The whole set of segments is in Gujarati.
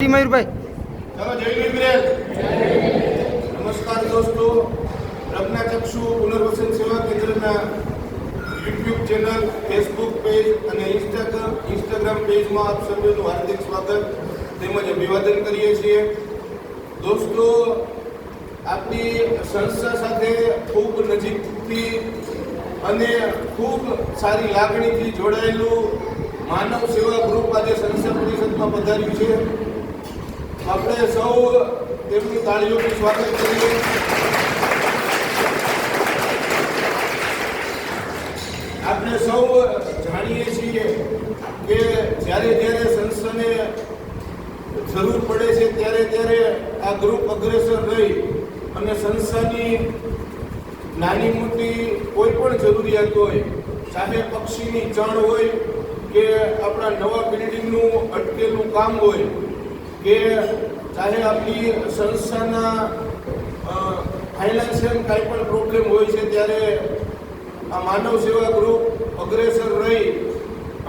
જી મયુરભાઈ. ચલો જય મયુરભાઈ. નમસ્કાર દોસ્તો, પ્રજ્ઞાચક્ષુ પુનર્વસન સેવા કેન્દ્રના યુટ્યુબ ચેનલ, ફેસબુક પેજ અને ઇન્સ્ટાગ્રામ પેજમાં આપ સર્વેનું હાર્દિક સ્વાગત તેમજ અભિવાદન કરીએ છીએ. દોસ્તો, આપણી સંસ્થા સાથે ખૂબ નજીકથી અને ખૂબ સારી લાગણીથી જોડાયેલું માનવ સેવા ગ્રુપ આજે સંસ્થા પરિષદમાં પધાર્યું છે. આપણે સૌ તેમની તાળીઓથી સ્વાગત કરીએ. આપણે સૌ જાણીએ છીએ કે જ્યારે જ્યારે સંસ્થાને જરૂર પડે છે ત્યારે આ ગ્રુપ અગ્રેસર રહી અને સંસ્થાની નાની મોટી કોઈ પણ જરૂરિયાત હોય, ચાહે પક્ષીની ચણ હોય કે આપણા નવા બિલ્ડિંગનું અટકેલું કામ હોય કે ચાહે આપણી સંસ્થાના ફાઇનાન્શિયલ કાંઈ પણ પ્રોબ્લેમ હોય છે, ત્યારે આ માનવ સેવા ગ્રુપ અગ્રેસર રહી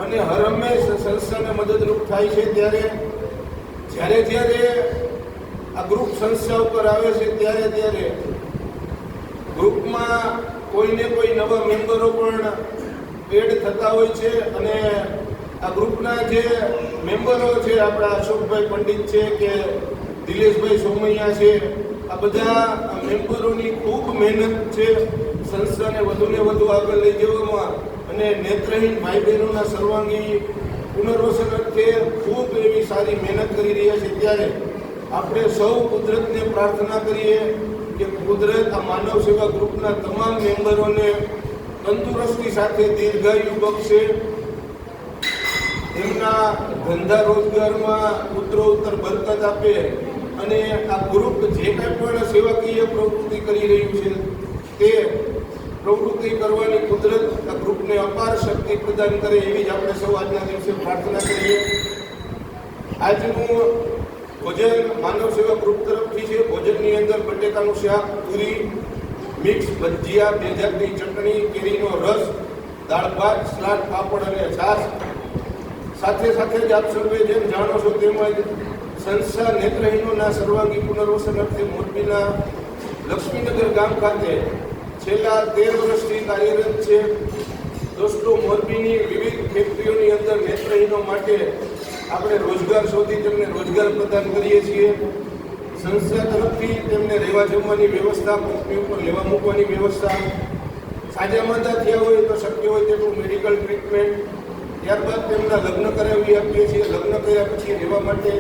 અને હર હંમેશ સંસ્થાને મદદરૂપ થાય છે. જ્યારે આ ગ્રુપ સંસ્થા ઉપર આવે છે ત્યારે ગ્રુપમાં કોઈને કોઈ નવા મેમ્બરો પણ એડ થતા હોય છે અને આ ગ્રુપના જે મેમ્બરો છે, આપણા અશોકભાઈ પંડિત છે કે દિલેશભાઈ સોમૈયા છે, આ બધા મેમ્બરોની ખૂબ મહેનત છે સંસ્થાને વધુને વધુ આગળ લઈ જવામાં અને નેત્રહીન ભાઈ બહેનોના સર્વાંગી પુનર્વસન અર્થે ખૂબ એવી સારી મહેનત કરી રહ્યા છે. ત્યારે આપણે સૌ કુદરતને પ્રાર્થના કરીએ કે કુદરત આ માનવ સેવા ગ્રુપના તમામ મેમ્બરોને તંદુરસ્તી સાથે દીર્ઘાયુ બક્ષે, એમના ધંધા રોજગારમાં ઉત્તરોત્તર બરકત આપે અને આ ગ્રુપ જે કંઈ પણ સેવાકીય પ્રવૃત્તિ કરી રહ્યું છે તે પ્રવૃત્તિ કરવાની કુદરત આ ગ્રુપને અપાર શક્તિ પ્રદાન કરે, એવી જ આપણે સૌ આજના દિવસે પ્રાર્થના કરીએ. આજનું ભોજન માનવ સેવા ગ્રુપ તરફથી છે. ભોજનની અંદર બટેકાનું શાક, પૂરી, મિક્સ ભજીયા, 2 જાતની ચટણી, કેરીનો રસ, દાળ ભાત, સલાડ, પાપડ અને છાશ. સાથે જ આપ સર્વે જેમ જાણો છો તેમજ સંસ્થા નેત્રહીનોના સર્વાંગી પુનર્વસન અર્થે મોરબીના લક્ષ્મીનગર ગામ ખાતે છેલ્લા 13 વર્ષથી કાર્યરત છે. દોસ્તો, મોરબીની વિવિધ ફેક્ટરીઓની અંદર નેત્રહીનો માટે આપણે રોજગાર શોધી તેમને રોજગાર પ્રદાન કરીએ છીએ. સંસ્થા તરફથી તેમને રહેવા જમવાની વ્યવસ્થા, કંપની ઉપર લેવા મૂકવાની વ્યવસ્થા, સાજા માંદા થયા હોય તો શક્ય હોય તેટલું મેડિકલ ટ્રીટમેન્ટ, ત્યારબાદ તેમના લગ્ન કરાવી આપીએ છીએ. લગ્ન કર્યા પછી રહેવા માટે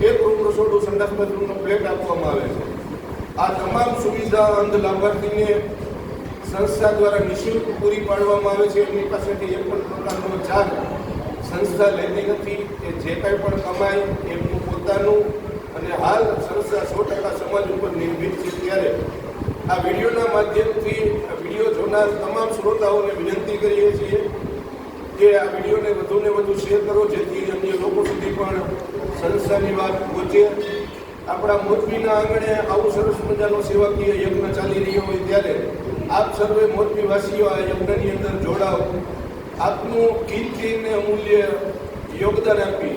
એક રૂમ, રસોડું, સંડાસ બાથરૂમનો ફ્લેટ આપવામાં આવે છે. આ તમામ સુવિધા અંધ લાભાર્થીને સંસ્થા દ્વારા નિઃશુલ્ક પૂરી પાડવામાં આવે છે. એમની પાસેથી એક પણ પ્રકારનો ચાર્જ સંસ્થા લેતી નથી. કે જે કાંઈ પણ કમાય એમનું પોતાનું, અને હાલ સંસ્થા 100% સમાજ ઉપર નિર્ભિત છે. ત્યારે આ વિડીયોના માધ્યમથી આ વિડીયો જોનાર તમામ શ્રોતાઓને વિનંતી કરીએ છીએ કે આ વિડીયોને વધુને વધુ શેર કરો, જેથી અન્ય લોકો સુધી પણ સંસ્થાની વાત પહોંચે. આપણા મોરબીના આંગણે આવું સરસ મજાનો સેવાકીય યજ્ઞ ચાલી રહ્યો હોય ત્યારે આપ સર્વે મોરબીવાસીઓ આ યજ્ઞની અંદર જોડાઓ. આપનું કિંમતી અને અમૂલ્ય યોગદાન આપી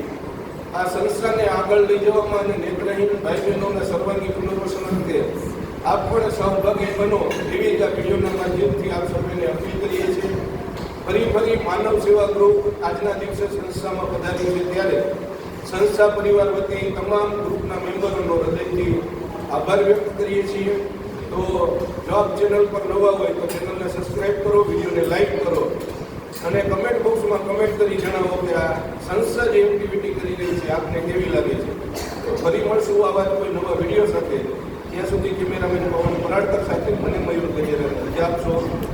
આ સંસ્થાને આગળ લઈ જવામાં અને નેત્રહીન ભાઈ બહેનોના સર્વાંગી પુનર્વસન અંગે આપ પણ સહભાગી બનો, એવી જ આ વિડીયોના માધ્યમથી આપ સર્વેને અપીલ કરીએ છીએ. ફરી માનવ સેવા ગ્રુપ આજના દિવસે સંસ્થામાં પધાર્યું છે ત્યારે સંસ્થા પરિવાર વતી તમામ ગ્રુપના મેમ્બરોનો હૃદયથી આભાર વ્યક્ત કરીએ છીએ. તો જો આપ ચેનલ પર નવા હોય તો ચેનલને સબસ્ક્રાઈબ કરો, વિડીયોને લાઈક કરો અને કમેન્ટ બોક્સમાં કમેન્ટ કરી જણાવો કે આ સંસ્થા જે એક્ટિવિટી કરી રહી છે આપને કેવી લાગે છે. તો ફરી મળશું આવા કોઈ નવા વિડીયો સાથે. ત્યાં સુધી કેમેરામેન પવન પરાડકર સાથે મને મયુર ગજેરા રજા આપશો.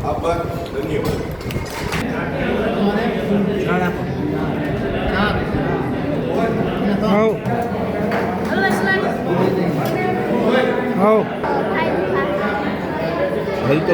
આભાર, ધન્યવાદ. તો